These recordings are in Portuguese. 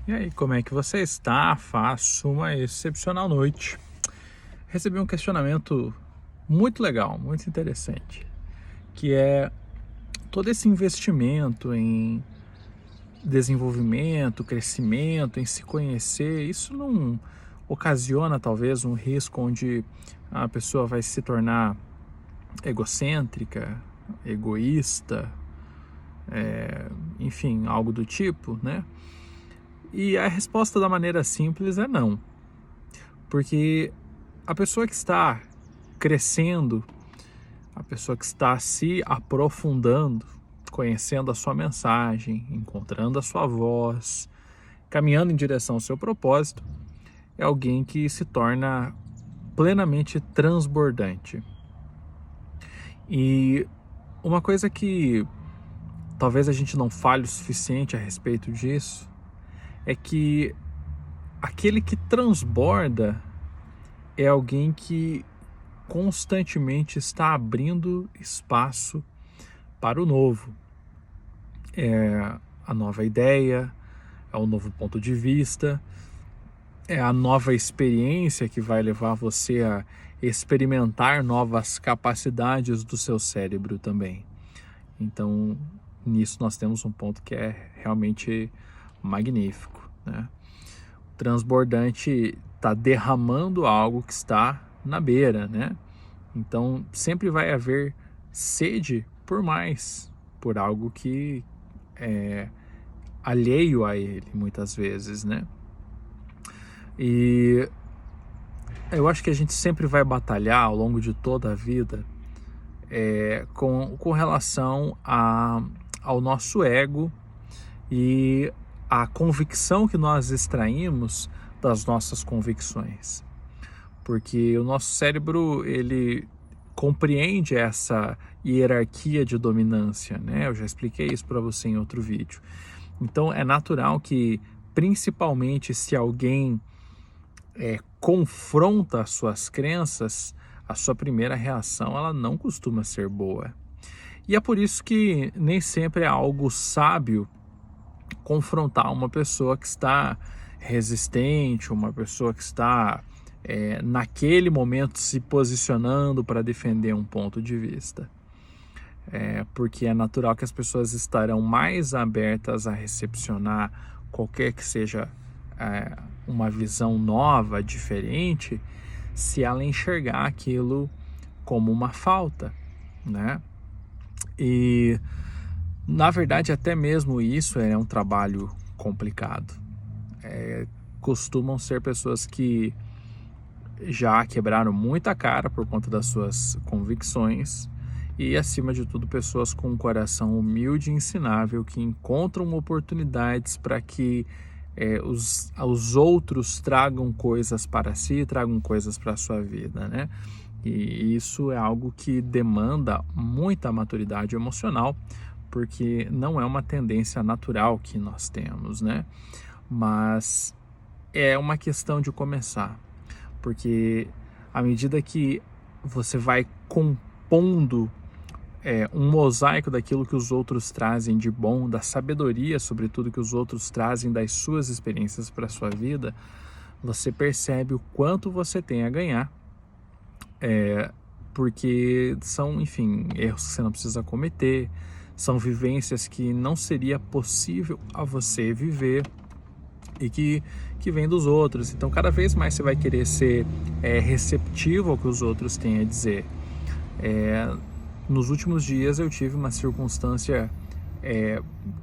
E aí, como é que você está? Faço uma excepcional noite. Recebi um questionamento muito legal, muito interessante, que é todo esse investimento em desenvolvimento, crescimento, em se conhecer, isso não ocasiona talvez um risco onde a pessoa vai se tornar egocêntrica, egoísta, enfim, algo do tipo, né? E a resposta da maneira simples é não. Porque a pessoa que está crescendo, a pessoa que está se aprofundando, conhecendo a sua mensagem, encontrando a sua voz, caminhando em direção ao seu propósito, é alguém que se torna plenamente transbordante. E uma coisa que talvez a gente não fale o suficiente a respeito disso é que aquele que transborda é alguém que constantemente está abrindo espaço para o novo. É a nova ideia, é o novo ponto de vista, é a nova experiência que vai levar você a experimentar novas capacidades do seu cérebro também. Então, nisso nós temos um ponto que é realmente magnífico, né? O transbordante está derramando algo que está na beira, né? Então, sempre vai haver sede por mais, por algo que é alheio a ele, muitas vezes, né? E eu acho que a gente sempre vai batalhar ao longo de toda a vida com relação ao nosso ego e a convicção que nós extraímos das nossas convicções. Porque o nosso cérebro, ele compreende essa hierarquia de dominância, né? Eu já expliquei isso para você em outro vídeo. Então é natural que, principalmente se alguém confronta as suas crenças, a sua primeira reação ela não costuma ser boa. E é por isso que nem sempre é algo sábio confrontar uma pessoa que está resistente, uma pessoa que está naquele momento se posicionando para defender um ponto de vista. Porque é natural que as pessoas estarão mais abertas a recepcionar qualquer que seja uma visão nova, diferente, se ela enxergar aquilo como uma falta, né? E na verdade até mesmo isso é um trabalho complicado. Costumam ser pessoas que já quebraram muita cara por conta das suas convicções e, acima de tudo, pessoas com um coração humilde e ensinável que encontram oportunidades para que os outros tragam coisas para si, tragam coisas para a sua vida, né? E isso é algo que demanda muita maturidade emocional, porque não é uma tendência natural que nós temos, né? Mas é uma questão de começar, porque à medida que você vai compondo um mosaico daquilo que os outros trazem de bom, da sabedoria, sobretudo, que os outros trazem das suas experiências para a sua vida, você percebe o quanto você tem a ganhar, porque são, enfim, erros que você não precisa cometer, são vivências que não seria possível a você viver e que vem dos outros. Então, cada vez mais você vai querer ser receptivo ao que os outros têm a dizer. Nos últimos dias eu tive uma circunstância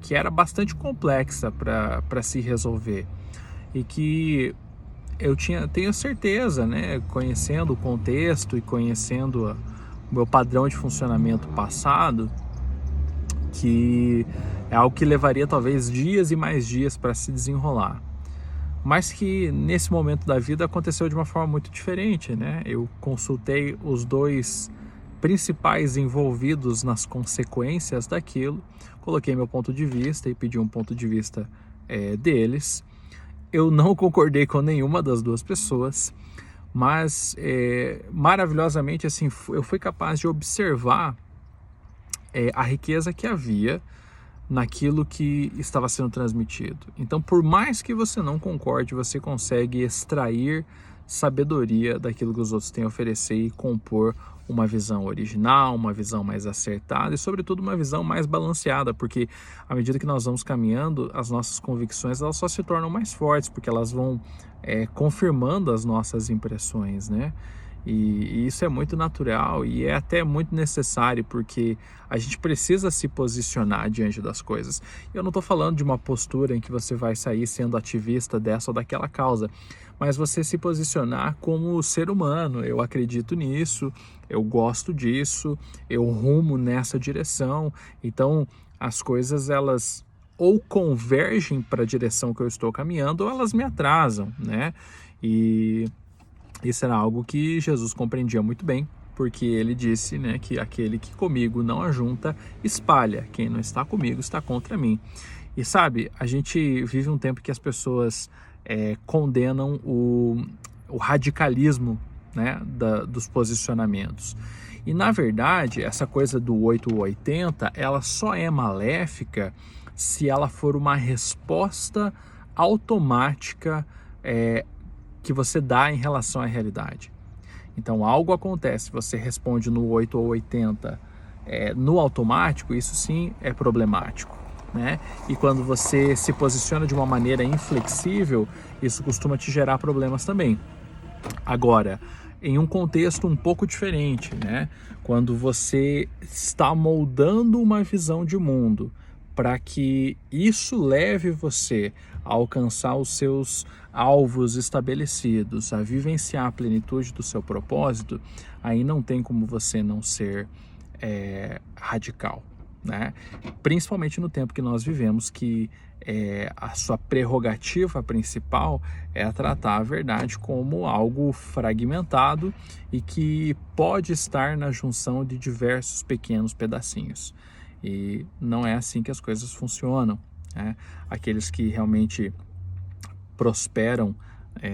que era bastante complexa para se resolver e que eu tenho certeza, né, conhecendo o contexto e conhecendo o meu padrão de funcionamento passado, que é algo que levaria talvez dias e mais dias para se desenrolar. Mas que nesse momento da vida aconteceu de uma forma muito diferente, né? Eu consultei os dois principais envolvidos nas consequências daquilo, coloquei meu ponto de vista e pedi um ponto de vista deles. Eu não concordei com nenhuma das duas pessoas, mas maravilhosamente assim, eu fui capaz de observar a riqueza que havia naquilo que estava sendo transmitido. Então, por mais que você não concorde, você consegue extrair sabedoria daquilo que os outros têm a oferecer e compor uma visão original, uma visão mais acertada e, sobretudo, uma visão mais balanceada, porque à medida que nós vamos caminhando, as nossas convicções elas só se tornam mais fortes, porque elas vão confirmando as nossas impressões, né? E isso é muito natural e é até muito necessário, porque a gente precisa se posicionar diante das coisas. Eu não estou falando de uma postura em que você vai sair sendo ativista dessa ou daquela causa, mas você se posicionar como ser humano. Eu acredito nisso, eu gosto disso, eu rumo nessa direção. Então, as coisas elas ou convergem para a direção que eu estou caminhando ou elas me atrasam, né? E isso era algo que Jesus compreendia muito bem, porque ele disse, né, que aquele que comigo não ajunta, espalha. Quem não está comigo está contra mim. E sabe, a gente vive um tempo que as pessoas condenam o radicalismo, né, dos posicionamentos. E na verdade, essa coisa do 8 ou 80, ela só é maléfica se ela for uma resposta automática que você dá em relação à realidade. Então, algo acontece, você responde no 8 ou 80 no automático, isso sim é problemático, né? E quando você se posiciona de uma maneira inflexível, isso costuma te gerar problemas também. Agora, em um contexto um pouco diferente, né? Quando você está moldando uma visão de mundo para que isso leve você a alcançar os seus alvos estabelecidos, a vivenciar a plenitude do seu propósito, aí não tem como você não ser radical, né? Principalmente no tempo que nós vivemos, que a sua prerrogativa principal é tratar a verdade como algo fragmentado e que pode estar na junção de diversos pequenos pedacinhos. E não é assim que as coisas funcionam, né? Aqueles que realmente prosperam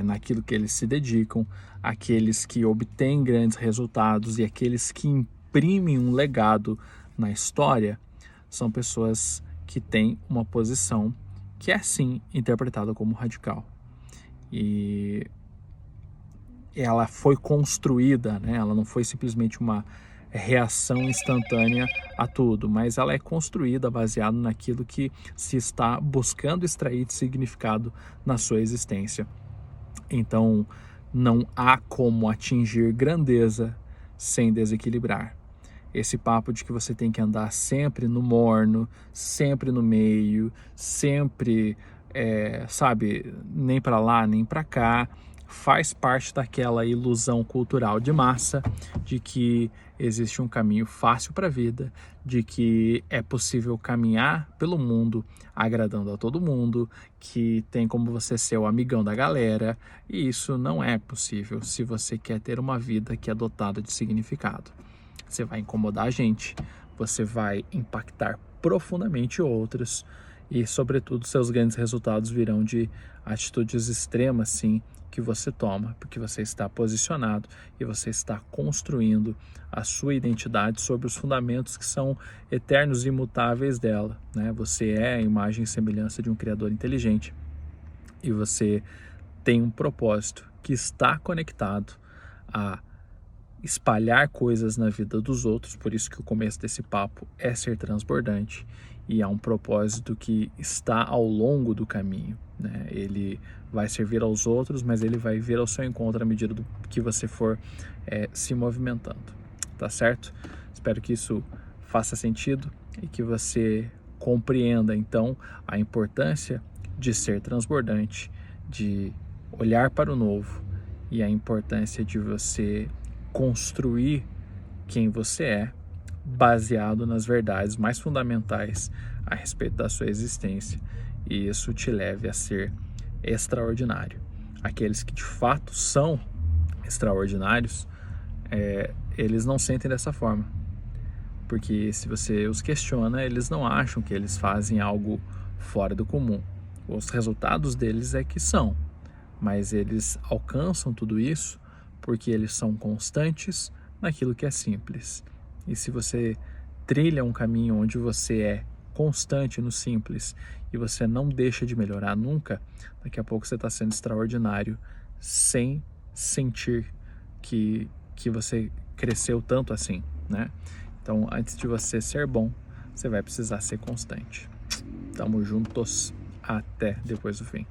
naquilo que eles se dedicam, aqueles que obtêm grandes resultados e aqueles que imprimem um legado na história, são pessoas que têm uma posição que é sim interpretada como radical. E ela foi construída, né? Ela não foi simplesmente uma reação instantânea a tudo, mas ela é construída baseado naquilo que se está buscando extrair de significado na sua existência. Então, não há como atingir grandeza sem desequilibrar. Esse papo de que você tem que andar sempre no morno, sempre no meio, sempre, sabe, nem para lá, nem para cá, faz parte daquela ilusão cultural de massa de que existe um caminho fácil para a vida, de que é possível caminhar pelo mundo agradando a todo mundo, que tem como você ser o amigão da galera, e isso não é possível se você quer ter uma vida que é dotada de significado. Você vai incomodar a gente, você vai impactar profundamente outros e, sobretudo, seus grandes resultados virão de atitudes extremas, sim, que você toma, porque você está posicionado e você está construindo a sua identidade sobre os fundamentos que são eternos e imutáveis dela, né? Você é a imagem e semelhança de um Criador inteligente e você tem um propósito que está conectado a espalhar coisas na vida dos outros, por isso que o começo desse papo é ser transbordante, e há um propósito que está ao longo do caminho, né? Ele vai servir aos outros, mas ele vai vir ao seu encontro à medida do que você for se movimentando, tá certo? Espero que isso faça sentido e que você compreenda então a importância de ser transbordante, de olhar para o novo e a importância de você construir quem você é, baseado nas verdades mais fundamentais a respeito da sua existência, e isso te leve a ser extraordinário. Aqueles que de fato são extraordinários, eles não sentem dessa forma, porque se você os questiona, eles não acham que eles fazem algo fora do comum. Os resultados deles é que são, mas eles alcançam tudo isso porque eles são constantes naquilo que é simples. E se você trilha um caminho onde você é constante no simples e você não deixa de melhorar nunca, daqui a pouco você está sendo extraordinário sem sentir que você cresceu tanto assim, né? Então, antes de você ser bom, você vai precisar ser constante. Tamo juntos, até depois do fim.